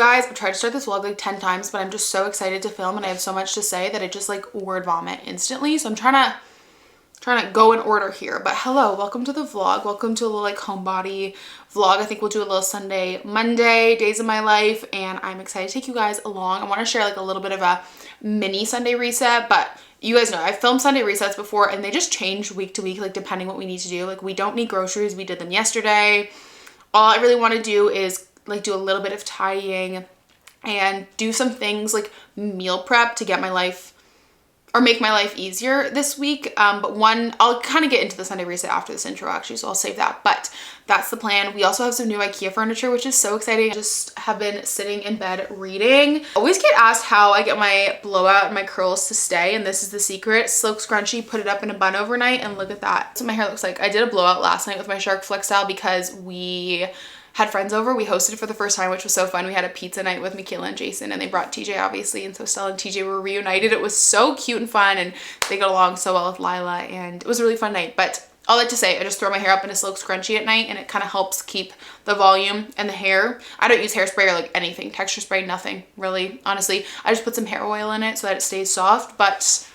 guys, I've tried to start this vlog like 10 times, but I'm just so excited to film and I have so much to say that I just like word vomit instantly. So I'm trying to go in order here. But hello, welcome to the vlog. Welcome to a little like homebody vlog. I think we'll do a little Sunday, Monday, days of my life, and I'm excited to take you guys along. I want to share like a little bit of a mini Sunday reset, but you guys know I've filmed Sunday resets before and they just change week to week, like depending what we need to do. Like we don't need groceries. We did them yesterday. All I really want to do is like do a little bit of tidying and do some things like meal prep to get my life or make my life easier this week. But one, I'll kind of get into the Sunday reset after this intro actually, so I'll save that. But that's the plan. We also have some new IKEA furniture, which is so exciting. I just have been sitting in bed reading. I always get asked how I get my blowout and my curls to stay, and this is the secret. Silk scrunchie, put it up in a bun overnight, and look at that. That's what my hair looks like. I did a blowout last night with my Shark Flex style because we had friends over. We hosted for the first time, which was so fun. We had a pizza night with Michaela and Jason, and they brought TJ obviously, and so Stella and TJ were reunited. It was so cute and fun, and they got along so well with Lila, and it was a really fun night. But all that to say, I just throw my hair up in a silk scrunchie at night, and it kind of helps keep the volume and the hair. I don't use hairspray or like anything, texture spray, nothing really, honestly. I just put some hair oil in it so that it stays soft, but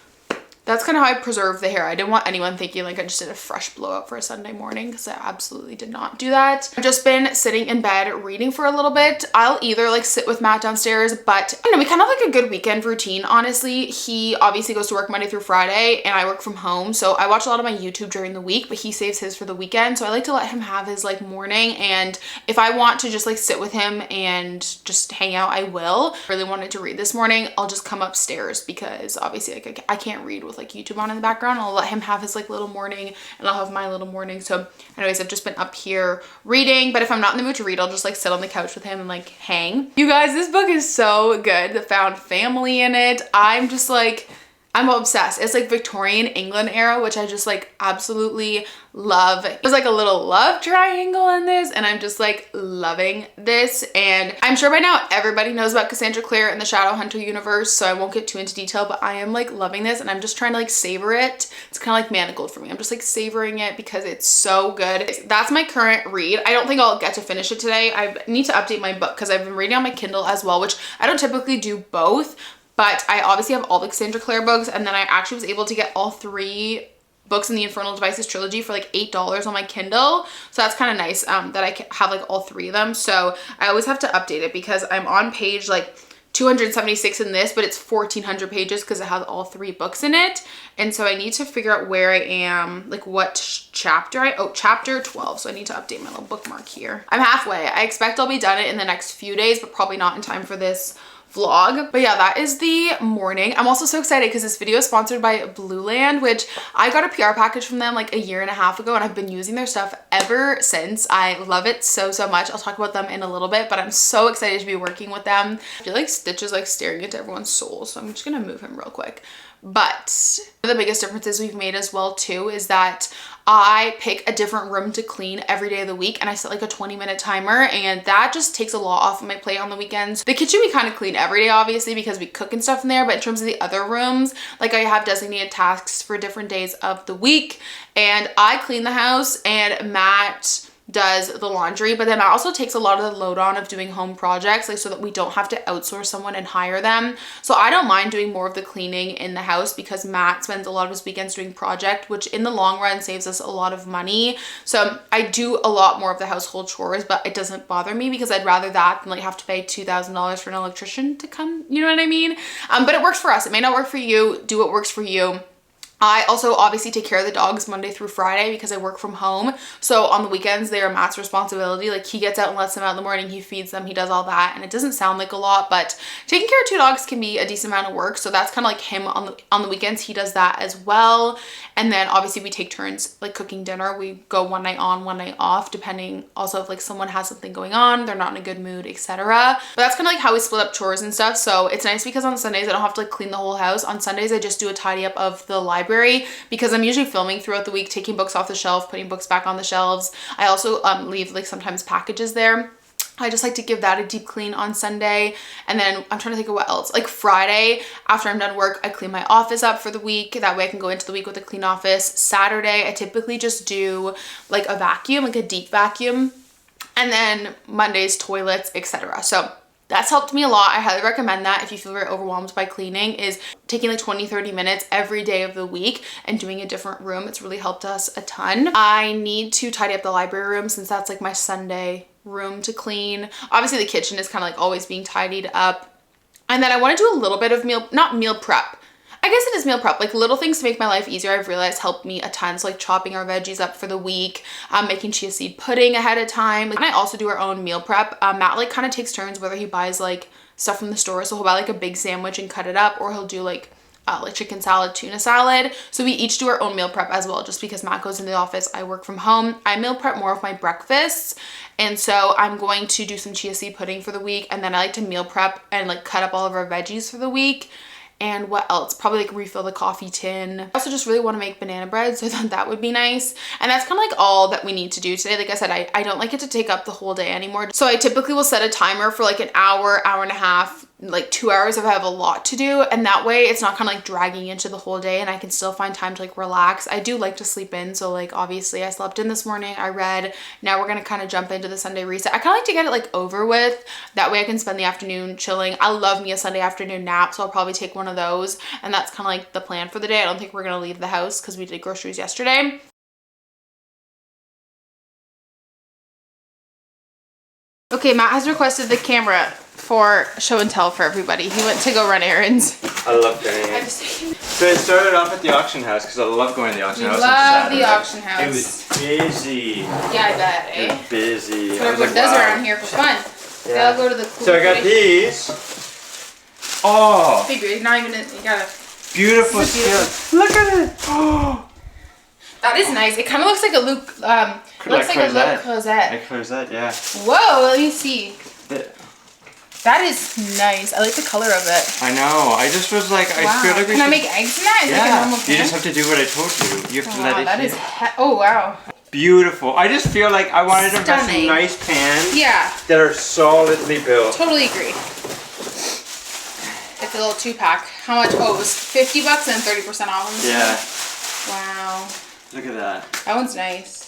that's kind of how I preserve the hair. I didn't want anyone thinking like I just did a fresh blowout for a Sunday morning, because I absolutely did not do that. I've just been sitting in bed reading for a little bit. I'll either like sit with Matt downstairs, but I don't know, we kind of have like a good weekend routine, honestly. He obviously goes to work Monday through Friday and I work from home. So I watch a lot of my YouTube during the week, but he saves his for the weekend. So I like to let him have his like morning. And if I want to just like sit with him and just hang out, I will. I really wanted to read this morning. I'll just come upstairs because obviously like I can't read with like YouTube on in the background. I'll let him have his like little morning and I'll have my little morning. So anyways, I've just been up here reading, but if I'm not in the mood to read, I'll just like sit on the couch with him and like hang. You guys, this book is so good. The Found Family in it. I'm just like, I'm obsessed. It's like Victorian England era, which I just like absolutely love. There's like a little love triangle in this, and I'm just like loving this. And I'm sure by now everybody knows about Cassandra Clare in the Shadowhunter universe, so I won't get too into detail, but I am like loving this, and I'm just trying to like savor it. It's kind of like Manacled for me. I'm just like savoring it because it's so good. That's my current read. I don't think I'll get to finish it today. I need to update my book because I've been reading on my Kindle as well, which I don't typically do both. But I obviously have all the Cassandra Clare books, and then I actually was able to get all 3 books in the Infernal Devices trilogy for like $8 on my Kindle. So that's kind of nice that I can have like all 3 of them. So I always have to update it because I'm on page like 276 in this, but it's 1,400 pages because it has all 3 books in it. And so I need to figure out where I am, like what chapter chapter 12. So I need to update my little bookmark here. I'm halfway. I expect I'll be done it in the next few days, but probably not in time for this vlog. But yeah, that is the morning. I'm also so excited because this video is sponsored by Blue Land, which I got a PR package from them like a year and a half ago, and I've been using their stuff ever since. I love it so much. I'll talk about them in a little bit, but I'm so excited to be working with them. I feel like Stitch is like staring into everyone's soul, so I'm just gonna move him real quick. But one of the biggest differences we've made as well too is that I pick a different room to clean every day of the week, and I set like a 20-minute timer, and that just takes a lot off of my plate on the weekends. The kitchen we kind of clean every day obviously because we cook and stuff in there, but in terms of the other rooms, like I have designated tasks for different days of the week, and I clean the house and Matt does the laundry, but then Matt also takes a lot of the load on of doing home projects, like so that we don't have to outsource someone and hire them. So I don't mind doing more of the cleaning in the house because Matt spends a lot of his weekends doing project, which in the long run saves us a lot of money. So I do a lot more of the household chores, but it doesn't bother me because I'd rather that than like have to pay $2,000 for an electrician to come, you know what I mean? But it works for us. It may not work for you. Do what works for you. I also obviously take care of the dogs Monday through Friday because I work from home. So on the weekends, they are Matt's responsibility. Like he gets out and lets them out in the morning, he feeds them, he does all that. And it doesn't sound like a lot, but taking care of 2 dogs can be a decent amount of work. So that's kind of like him on the weekends. He does that as well. And then obviously we take turns like cooking dinner. We go one night on, one night off, depending also if like someone has something going on, they're not in a good mood, etc. But that's kind of like how we split up chores and stuff. So it's nice because on Sundays I don't have to like clean the whole house. On Sundays I just do a tidy up of the library because I'm usually filming throughout the week, taking books off the shelf, putting books back on the shelves. I also leave like sometimes packages there. I just like to give that a deep clean on Sunday. And then I'm trying to think of what else. Like Friday, after I'm done work, I clean my office up for the week. That way I can go into the week with a clean office. Saturday, I typically just do like a vacuum, like a deep vacuum. And then Mondays, toilets, etc. So That's helped me a lot. I highly recommend that if you feel very overwhelmed by cleaning, is taking like 20-30 minutes every day of the week and doing a different room. It's really helped us a ton. I need to tidy up the library room since that's like my Sunday room to clean. Obviously the kitchen is kind of like always being tidied up. And then I want to do a little bit of not meal prep. I guess it is meal prep, like little things to make my life easier. I've realized helped me a ton. So like chopping our veggies up for the week, making chia seed pudding ahead of time. And I also do our own meal prep. Matt like kind of takes turns whether he buys like stuff from the store. So he'll buy like a big sandwich and cut it up, or he'll do like chicken salad, tuna salad. So we each do our own meal prep as well, just because Matt goes into the office, I work from home. I meal prep more of my breakfasts. And so I'm going to do some chia seed pudding for the week. And then I like to meal prep and like cut up all of our veggies for the week. And what else? Probably like refill the coffee tin. I also just really want to make banana bread, so I thought that would be nice. And that's kind of like all that we need to do today. Like I said, I don't like it to take up the whole day anymore. So I typically will set a timer for like an hour, hour and a half, like 2 hours if I have a lot to do. And that way it's not kind of like dragging into the whole day and I can still find time to like relax. I do like to sleep in. So like obviously I slept in this morning, I read. Now we're going to kind of jump into the Sunday reset. I kind of like to get it like over with. That way I can spend the afternoon chilling. I love me a Sunday afternoon nap. So I'll probably take one of those. And that's kind of like the plan for the day. I don't think we're going to leave the house because we did groceries yesterday. Okay, Matt has requested the camera for show and tell for everybody. He went to go run errands. I love doing it. So it started off at the auction house because I love going to the auction house. We love the auction house. It was busy. Yeah, I bet, eh? It was busy. That's what everyone does around here for fun. Yeah. They all go to the cool. So I got these. Oh. Figure, not even, you gotta. Beautiful skill. Look at it. Oh. That is nice. It kind of looks like a Luke, looks like a Luke Closet. Like Closet, yeah. Whoa, let me see. That is nice. I like the color of it. I know. I just was like, wow. I feel like we Can I make eggs in that? Is yeah. Like a normal pan? You just have to do what I told you. You have to let it that is oh, wow. Beautiful. I just feel like I wanted to have some nice pans that are solidly built. Totally agree. It's a little 2-pack. How much? Oh, it was $50 and 30% off. Yeah. Wow. Look at that. That one's nice.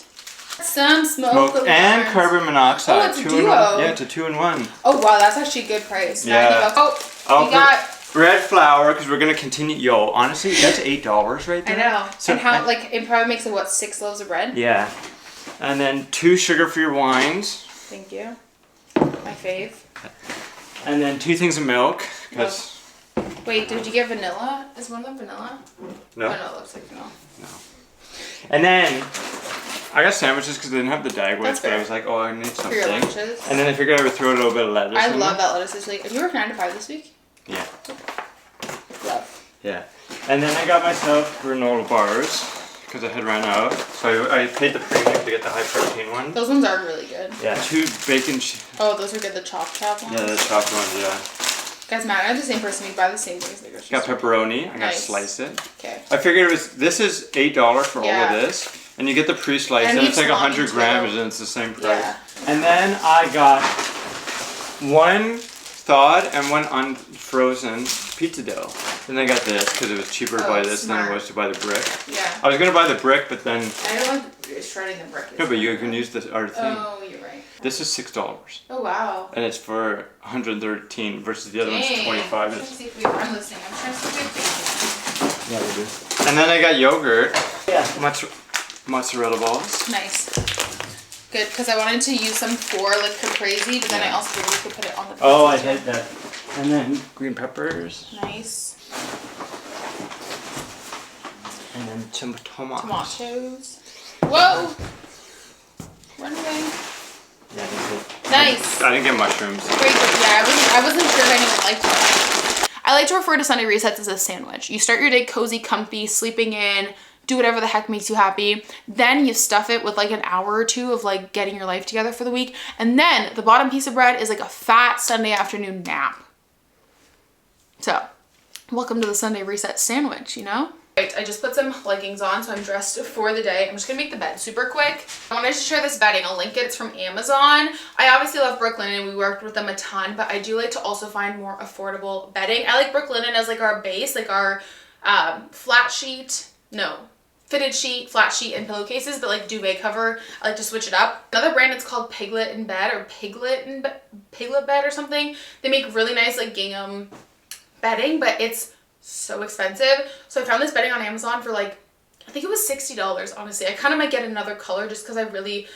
Some smoke and carbon monoxide. Oh, it's a duo. Yeah, it's a 2-in-1. Oh wow, that's actually a good price. Yeah. Oh, we got red flour because we're gonna continue. Yo, honestly, that's $8 right there. I know. So, and how like it probably makes it what 6 loaves of bread? Yeah. And then 2 sugar-free wines. Thank you. My fave. And then 2 things of milk. Cause wait, did you get vanilla? Is one of them vanilla? No. Oh, no, it looks like vanilla. No. And then I got sandwiches because they didn't have the Dagwoods, but I was like, oh, I need something. For your lunches. And then I figured I would throw a little bit of lettuce. I love that lettuce this week. Have you worked 9 to 5 this week? Yeah. Love. Yeah. And then I got myself granola bars because I had run out. So I paid the premium to get the high protein one. Those ones are really good. Yeah, 2 bacon. Oh, those are good. The chopped ones. Yeah, the chopped ones. Yeah. Guys, Matt and I are the same person. We buy the same things. Got pepperoni. I gotta slice it. Okay. I figured this is $8 for all of this. And you get the pre-sliced, and it's like 100 grams, and it's the same price. Yeah. And then I got 1 thawed and 1 unfrozen pizza dough. And I got this because it was cheaper to buy this than it was to buy the brick. Yeah. I was gonna buy the brick, but then I don't like shredding the brick. No, but you can use this other thing. Oh, you're right. This is $6. Oh wow. And it's for 113 versus the other one's 25. I'm trying to see if we are listening. I'm trying to see if yeah, we do. And then I got yogurt. Yeah. Mozzarella balls. Nice. Good, because I wanted to use some for like caprese, but then I also figured we could put it on the pizza. Oh, I hate that. And then green peppers. Nice. And then some tomatoes. Whoa! Run away. Yeah, nice. I didn't get mushrooms. Great. Yeah, I wasn't sure if anyone liked them. I like to refer to Sunday resets as a sandwich. You start your day cozy, comfy, sleeping in, do whatever the heck makes you happy. Then you stuff it with like an hour or 2 of like getting your life together for the week. And then the bottom piece of bread is like a fat Sunday afternoon nap. So, welcome to the Sunday reset sandwich, you know? Right, I just put some leggings on, so I'm dressed for the day. I'm just gonna make the bed super quick. I wanted to share this bedding. I'll link it. It's from Amazon. I obviously love Brooklinen and we worked with them a ton, but I do like to also find more affordable bedding. I like Brooklinen as like our base, like our flat sheet. No. fitted sheet, flat sheet, and pillowcases, but like duvet cover, I like to switch it up. Another brand, it's called Piglet in Bed or Piglet Bed or something. They make really nice like gingham bedding, but it's so expensive. So I found this bedding on Amazon for like, I think it was $60, honestly. I kind of might get another color just because I really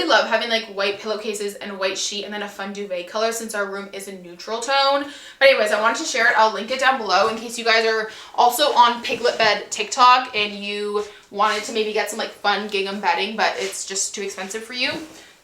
love having like white pillowcases and a white sheet and then a fun duvet color since our room is a neutral tone. But anyways, I wanted to share it. I'll link it down below in case you guys are also on Piglet Bed TikTok and you wanted to maybe get some like fun gingham bedding, but it's just too expensive for you.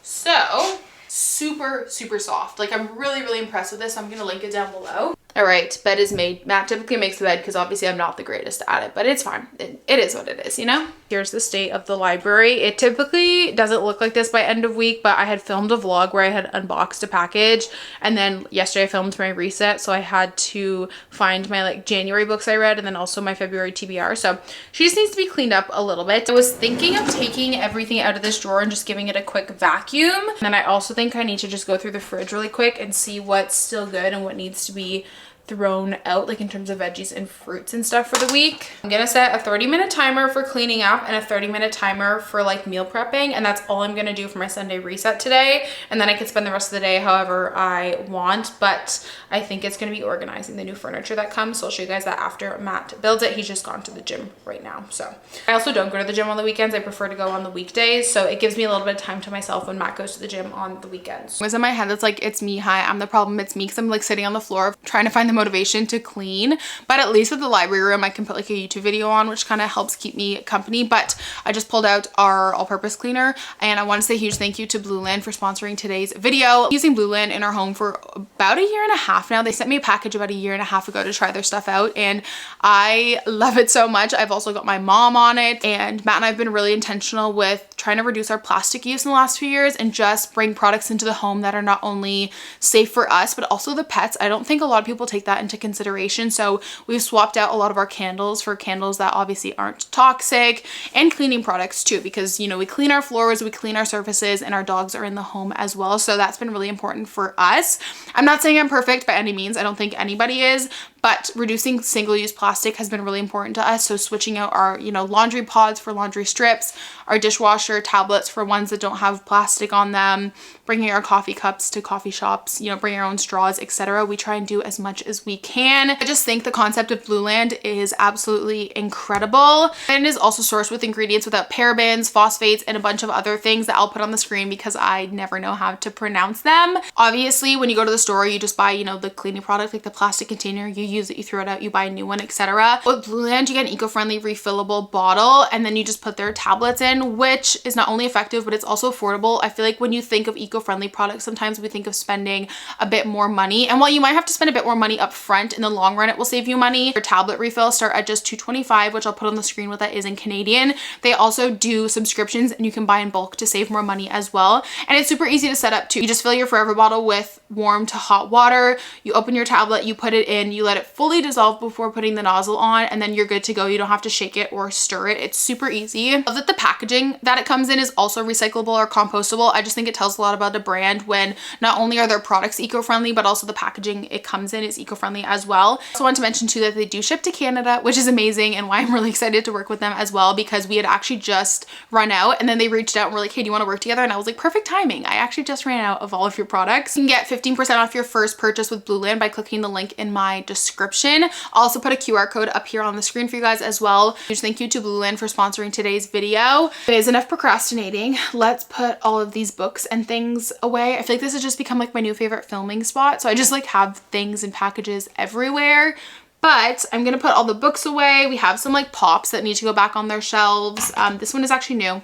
So super, super soft. Like I'm really impressed with this. I'm going to link it down below. All right, bed is made. Matt typically makes the bed because obviously I'm not the greatest at it, but it's fine. It is what it is, you know? Here's the state of the library. It typically doesn't look like this by end of week, but I had filmed a vlog where I had unboxed a package, and then yesterday I filmed my reset, so I had to find my like January books I read and then also my February TBR. So she just needs to be cleaned up a little bit. I was thinking of taking everything out of this drawer and just giving it a quick vacuum. And then I also think I need to just go through the fridge really quick and see what's still good and what needs to be thrown out, like in terms of veggies and fruits and stuff for the week. I'm gonna set a 30-minute timer for cleaning up and a 30-minute timer for like meal prepping, and that's all I'm gonna do for my Sunday reset today, and then I can spend the rest of the day however I want. But I think it's gonna be organizing the new furniture that comes, so I'll show you guys that after Matt builds it. He's just gone to the gym right now. So I also don't go to the gym on the weekends. I prefer to go on the weekdays, so it gives me a little bit of time to myself when Matt goes to the gym on the weekends. It was in my head that's like, it's me, hi, I'm the problem, it's me, because I'm like sitting on the floor trying to find the motivation to clean. But at least with the library room I can put like a YouTube video on, which kind of helps keep me company. But I just pulled out our all-purpose cleaner, and I want to say a huge thank you to Blueland for sponsoring today's video. I'm using Blueland in our home for about a year and a half now. They sent me a package about a year and a half ago to try their stuff out, and I love it so much. I've also got my mom on it, and Matt and I have been really intentional with trying to reduce our plastic use in the last few years and just bring products into the home that are not only safe for us but also the pets. I don't think a lot of people take that into consideration, so we've swapped out a lot of our candles for candles that obviously aren't toxic, and cleaning products too, because you know, we clean our floors, we clean our surfaces, and our dogs are in the home as well, so that's been really important for us. I'm not saying I'm perfect by any means, I don't think anybody is, but reducing single-use plastic has been really important to us. So switching out our, you know, laundry pods for laundry strips, our dishwasher tablets for ones that don't have plastic on them, bringing our coffee cups to coffee shops, you know, bring our own straws, etc. We try and do as much as we can. I just think the concept of Blueland is absolutely incredible, and it is also sourced with ingredients without parabens, phosphates, and a bunch of other things that I'll put on the screen because I never know how to pronounce them. Obviously, when you go to the store, you just buy, you know, the cleaning product, like the plastic container, you use it, you throw it out, you buy a new one, etc. With Blueland, you get an eco-friendly refillable bottle, and then you just put their tablets in, which is not only effective, but it's also affordable. I feel like when you think of eco-friendly products, sometimes we think of spending a bit more money, and while you might have to spend a bit more money up front, in the long run, it will save you money. Your tablet refills start at just $2.25, which I'll put on the screen what that is in Canadian. They also do subscriptions, and you can buy in bulk to save more money as well, and it's super easy to set up too. You just fill your forever bottle with warm to hot water, you open your tablet, you put it in, you let it fully dissolve before putting the nozzle on, and then you're good to go. You don't have to shake it or stir it. It's super easy. I love that the packaging that it comes in is also recyclable or compostable. I just think it tells a lot about a brand when not only are their products eco-friendly, but also the packaging it comes in is eco-friendly as well. I also want to mention too that they do ship to Canada, which is amazing, and why I'm really excited to work with them as well, because we had actually just run out, and then they reached out and were like, hey, do you want to work together? And I was like, perfect timing. I actually just ran out of all of your products. You can get 15% off your first purchase with Blueland by clicking the link in my description. I'll also put a QR code up here on the screen for you guys as well. Huge thank you to Blueland for sponsoring today's video. It is enough procrastinating. Let's put all of these books and things away. I feel like this has just become like my new favorite filming spot, so I just like have things and packages everywhere. But I'm gonna put all the books away. We have some like pops that need to go back on their shelves. This one is actually new.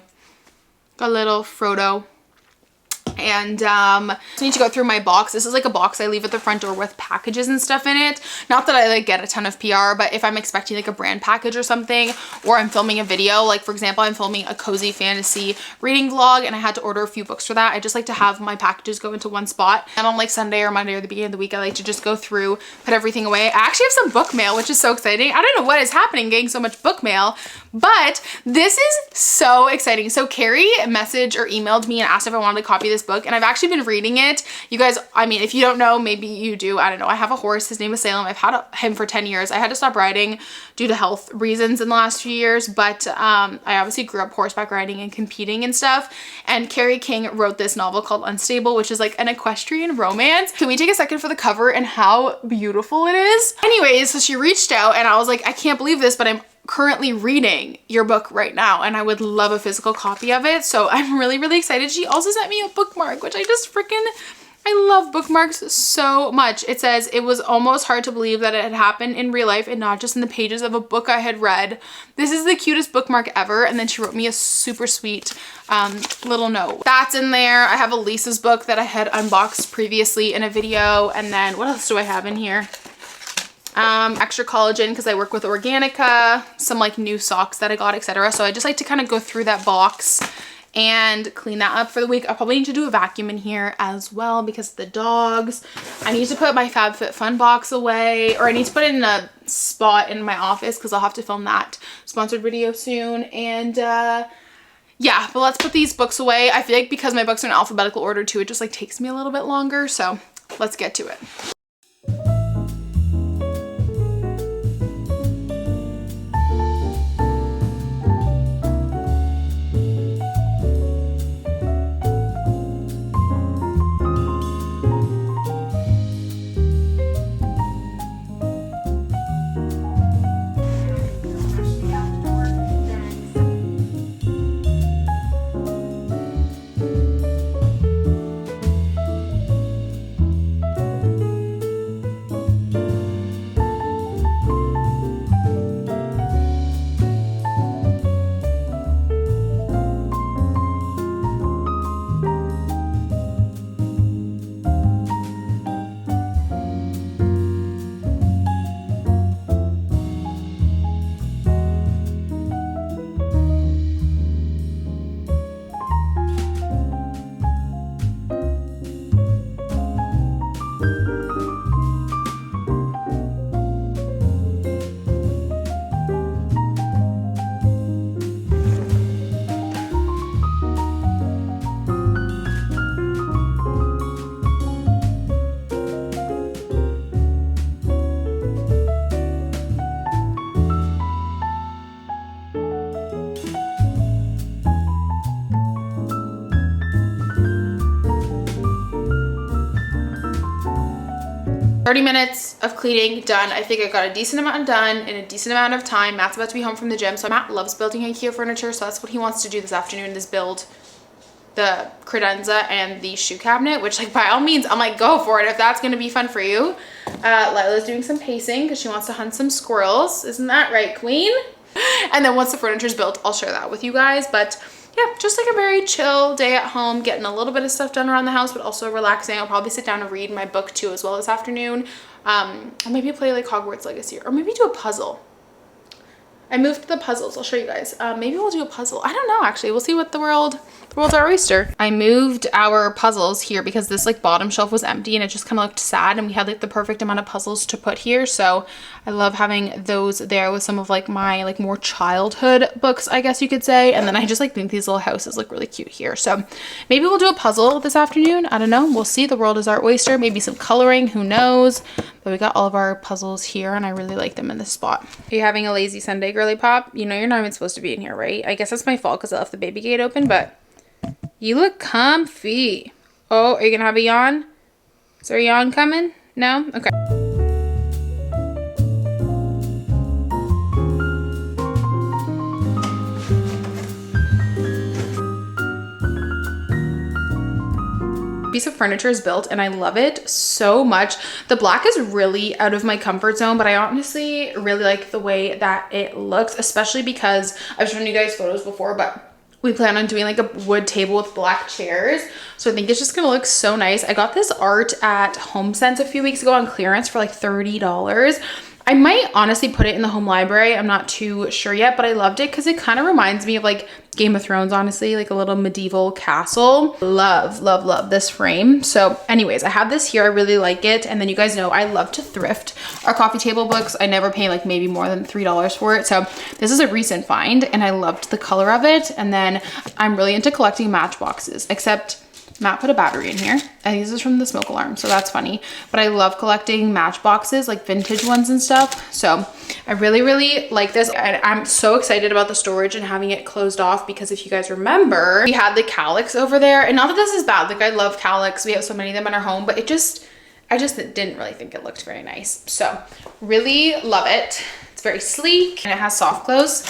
Got a little Frodo. And I need to go through my box. This is like a box I leave at the front door with packages and stuff in it. Not that I like get a ton of PR, but if I'm expecting like a brand package or something, or I'm filming a video, like for example, I'm filming a cozy fantasy reading vlog and I had to order a few books for that. I just like to have my packages go into one spot. And on like Sunday or Monday or the beginning of the week, I like to just go through, put everything away. I actually have some book mail, which is so exciting. I don't know what is happening getting so much book mail, but this is so exciting. So Carrie messaged or emailed me and asked if I wanted to copy this book book, and I've actually been reading it. You guys, I mean, if you don't know, maybe you do, I don't know. I have a horse, his name is Salem. I've had him for 10 years. I had to stop riding due to health reasons in the last few years, but I obviously grew up horseback riding and competing and stuff. And Carrie King wrote this novel called Unstable, which is like an equestrian romance. Can we take a second for the cover and how beautiful it is? Anyways, so she reached out and I was like, I can't believe this, but I'm currently reading your book right now and I would love a physical copy of it. So I'm really, really excited. She also sent me a bookmark, which I just freaking, I love bookmarks so much. It says, it was almost hard to believe that it had happened in real life and not just in the pages of a book I had read. This is the cutest bookmark ever. And then she wrote me a super sweet little note. That's in there. I have Elisa's book that I had unboxed previously in a video. And then what else do I have in here? Extra collagen because I work with Organica, some like new socks that I got, etc. So I just like to kind of go through that box and clean that up for the week. I probably need to do a vacuum in here as well because of the dogs. I need to put my FabFitFun box away, or I need to put it in a spot in my office because I'll have to film that sponsored video soon. And yeah, but let's put these books away. I feel like because my books are in alphabetical order too, it just like takes me a little bit longer. So let's get to it. 30 minutes of cleaning done. I think I got a decent amount done in a decent amount of time. Matt's about to be home from the gym. So Matt loves building IKEA furniture. So that's what he wants to do this afternoon, is build the credenza and the shoe cabinet, which like by all means, I'm like, go for it if that's going to be fun for you. Lila's doing some pacing because she wants to hunt some squirrels. Isn't that right, queen? And then once the furniture's built, I'll share that with you guys. But yeah, just like a very chill day at home, getting a little bit of stuff done around the house, but also relaxing. I'll probably sit down and read my book too as well this afternoon. Or maybe play like Hogwarts Legacy, or maybe do a puzzle. I moved to the puzzles. I'll show you guys. Maybe we'll do a puzzle. I don't know, actually. We'll see what the world's our oyster. I moved our puzzles here because this like bottom shelf was empty and it just kind of looked sad, and we had like the perfect amount of puzzles to put here. So I love having those there with some of like my like more childhood books, I guess you could say. And then I just like think these little houses look really cute here. So maybe we'll do a puzzle this afternoon. I don't know. We'll see. The world is our oyster. Maybe some coloring. Who knows? But we got all of our puzzles here and I really like them in this spot. Are you having a lazy Sunday, girly pop? You know you're not even supposed to be in here, right? I guess that's my fault because I left the baby gate open, but you look comfy. Oh, are you gonna have a yawn? Is there a yawn coming? No? Okay. Piece of furniture is built and I love it so much. The black is really out of my comfort zone, but I honestly really like the way that it looks, especially because I've shown you guys photos before, but we plan on doing like a wood table with black chairs. So I think it's just gonna look so nice. I got this art at HomeSense a few weeks ago on clearance for like $30. I might honestly put it in the home library. I'm not too sure yet, but I loved it because it kind of reminds me of like Game of Thrones, honestly, like a little medieval castle. Love, love, love this frame. So anyways, I have this here. I really like it. And then you guys know I love to thrift our coffee table books. I never pay like maybe more than $3 for it. So this is a recent find and I loved the color of it. And then I'm really into collecting matchboxes, except Matt put a battery in here. I think this is from the smoke alarm, so that's funny. But I love collecting matchboxes, like vintage ones and stuff. So I really, really like this. And I'm so excited about the storage and having it closed off because if you guys remember, we had the Calyx over there. And not that this is bad, like I love Calyx. We have so many of them in our home, but I just didn't really think it looked very nice. So really love it. It's very sleek and it has soft close.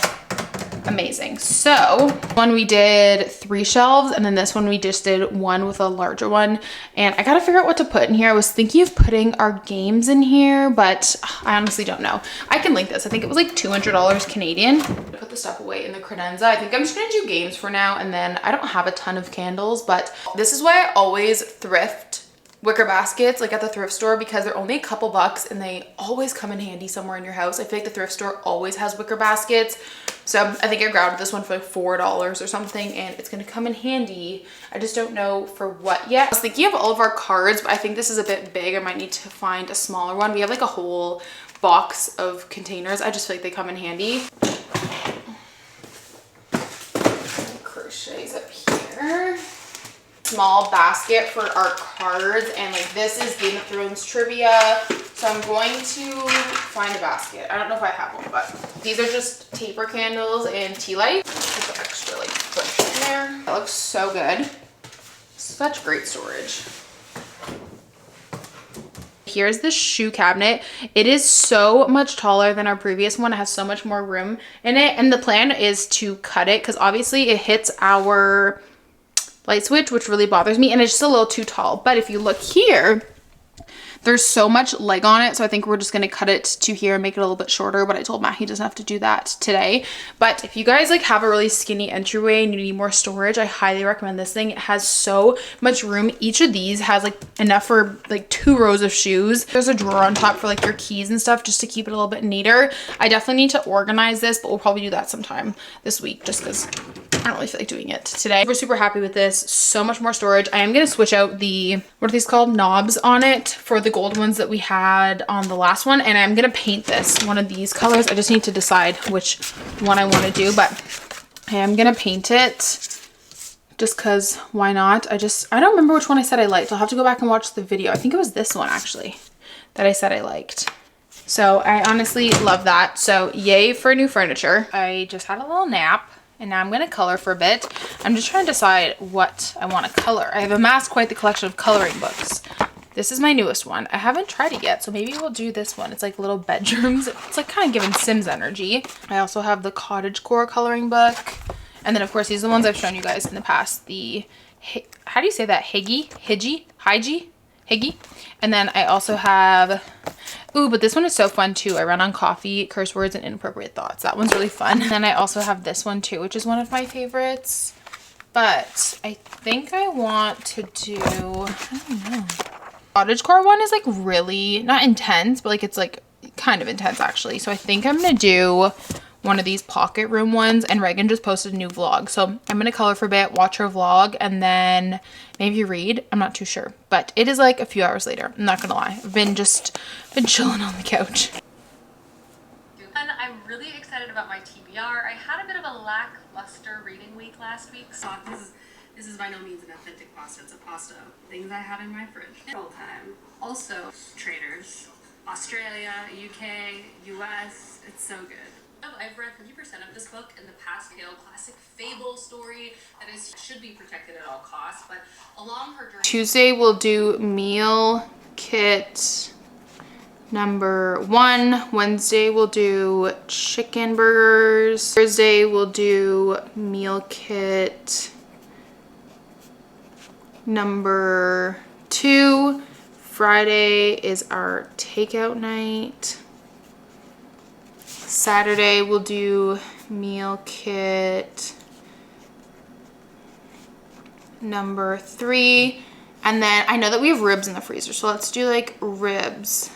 Amazing. So one we did 3 shelves and then this one we just did one with a larger one, and I gotta figure out what to put in here. I was thinking of putting our games in here, but I honestly don't know. I can link this. I think it was like $200 Canadian. Put the stuff away in the credenza. I think I'm just gonna do games for now, and then I don't have a ton of candles, but this is why I always thrift wicker baskets like at the thrift store, because they're only a couple bucks and they always come in handy somewhere in your house. I feel like the thrift store always has wicker baskets. So I think I grabbed this one for like $4 or something, and it's gonna come in handy. I just don't know for what yet. I was thinking of all of our cards, but I think this is a bit big. I might need to find a smaller one. We have like a whole box of containers. I just feel like they come in handy. Crochets up here. Small basket for our cards, and like this is Game of Thrones trivia, so I'm going to find a basket. I don't know if I have one, but these are just taper candles and tea light. Put the extra like push in there. That looks so good. Such great storage. Here's the shoe cabinet. It is so much taller than our previous one. It has so much more room in it, and the plan is to cut it because obviously it hits our light switch, which really bothers me, and it's just a little too tall. But if you look here, there's so much leg on it, so I think we're just gonna cut it to here and make it a little bit shorter, but I told Matt he doesn't have to do that today. But if you guys like have a really skinny entryway and you need more storage, I highly recommend this thing. It has so much room. Each of these has like enough for like 2 rows of shoes. There's a drawer on top for like your keys and stuff, just to keep it a little bit neater. I definitely need to organize this, but we'll probably do that sometime this week just because I don't really feel like doing it today. We're super happy with this. So much more storage. I am gonna switch out the, what are these called? Knobs on it for the gold ones that we had on the last one, and I'm gonna paint this one of these colors. I just need to decide which one I want to do, but I am gonna paint it just because why not? I don't remember which one I said I liked. I'll have to go back and watch the video. I think it was this one actually that I said I liked. So I honestly love that. So yay for new furniture. I just had a little nap and now I'm gonna color for a bit. I'm just trying to decide what I want to color. I have amassed quite the collection of coloring books. This is my newest one. I haven't tried it yet, so maybe we'll do this one. It's like little bedrooms. It's like kind of giving Sims energy. I also have the cottagecore coloring book. And then of course, these are the ones I've shown you guys in the past. The, how do you say that? Higgy? And then I also have, ooh, but this one is so fun too. I run on coffee, curse words, and inappropriate thoughts. That one's really fun. And then I also have this one too, which is one of my favorites. But I think I want to do, I don't know. Cottagecore one is like really, not intense, but like it's like kind of intense actually. So I think I'm gonna do one of these pocket room ones, and Reagan just posted a new vlog. So I'm gonna color for a bit, watch her vlog, and then maybe read. I'm not too sure, but it is like a few hours later. I'm not gonna lie. I've been chilling on the couch. And I'm really excited about my TBR. I had a bit of a lackluster reading week last week, so this is by no means an authentic pasta. It's a pasta. Things I had in my fridge all time. Also, traders, Australia, UK, US. It's so good. I've read 50% of this book in the past tale, classic fable story that should be protected at all costs, but along her journey. Tuesday we'll do meal kit number 1. Wednesday we'll do chicken burgers. Thursday we'll do meal kit number 2. Friday is our takeout night. Saturday we'll do meal kit number 3. And then I know that we have ribs in the freezer, so let's do like ribs.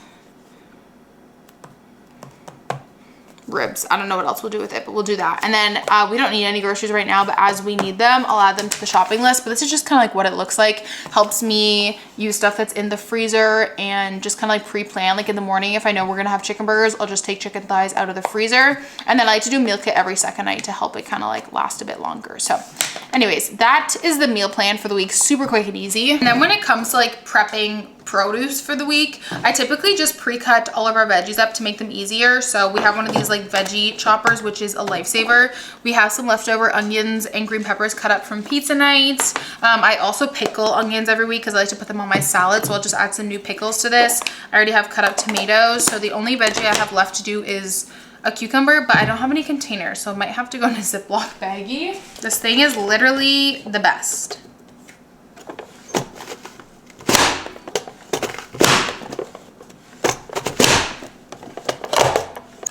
I don't know what else we'll do with it, but we'll do that. And then we don't need any groceries right now, but as we need them, I'll add them to the shopping list. But this is just kind of like what it looks like. Helps me use stuff that's in the freezer and just kind of like pre-plan. Like in the morning, if I know we're gonna have chicken burgers, I'll just take chicken thighs out of the freezer. And then I like to do meal kit every second night to help it kind of like last a bit longer. So Anyways, that is the meal plan for the week. Super quick and easy. And then when it comes to like prepping produce for the week, I typically just pre-cut all of our veggies up to make them easier. So we have one of these like veggie choppers, which is a lifesaver. We have some leftover onions and green peppers cut up from pizza night. I also pickle onions every week because I like to put them on my salad, so I'll just add some new pickles to this. I already have cut up tomatoes, so the only veggie I have left to do is a cucumber, but I don't have any containers, so I might have to go in a Ziploc baggie. This thing is literally the best.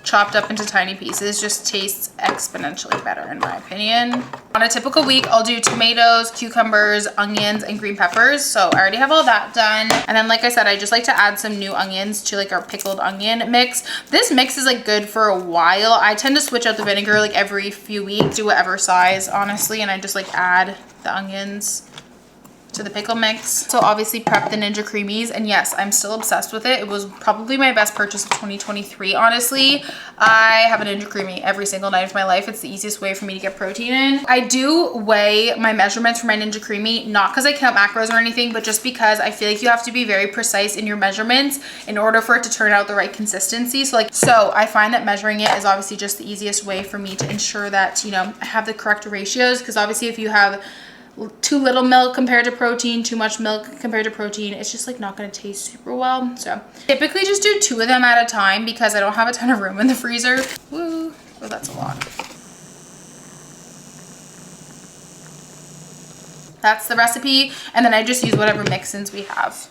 Chopped up into tiny pieces just tastes exponentially better in my opinion. On a typical week, I'll do tomatoes, cucumbers, onions, and green peppers. So I already have all that done. And then like I said, I just like to add some new onions to like our pickled onion mix. This mix is like good for a while. I tend to switch out the vinegar like every few weeks, do whatever size honestly, and I just like add the onions to the pickle mix. So obviously prep the Ninja Creamies, and yes, I'm still obsessed with it. It was probably my best purchase of 2023, honestly. I have a Ninja Creamy every single night of my life. It's the easiest way for me to get protein in. I do weigh my measurements for my Ninja Creamy, not because I count macros or anything, but just because I feel like you have to be very precise in your measurements in order for it to turn out the right consistency. So I find that measuring it is obviously just the easiest way for me to ensure that, you know, I have the correct ratios, because obviously if you have too little milk compared to protein, too much milk compared to protein, it's just like not going to taste super well. So typically just do 2 of them at a time because I don't have a ton of room in the freezer. Woo, oh, that's a lot. That's the recipe, and then I just use whatever mix-ins we have.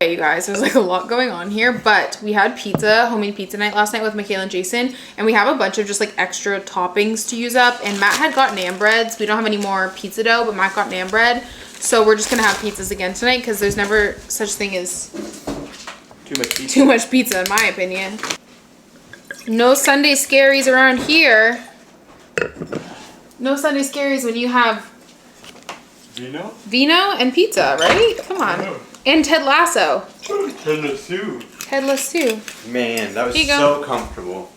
Okay, you guys, there's like a lot going on here, but we had homemade pizza night last night with Michaela and Jason, and we have a bunch of just like extra toppings to use up, and Matt had got naan breads. We don't have any more pizza dough, but Matt got naan bread, so we're just gonna have pizzas again tonight because there's never such thing as too much pizza in my opinion. No Sunday scaries around here. No Sunday scaries when you have vino and pizza, right? Come on. Oh. And Ted Lasso. Ted Lasso. Ted Lasso. Man, that was so comfortable.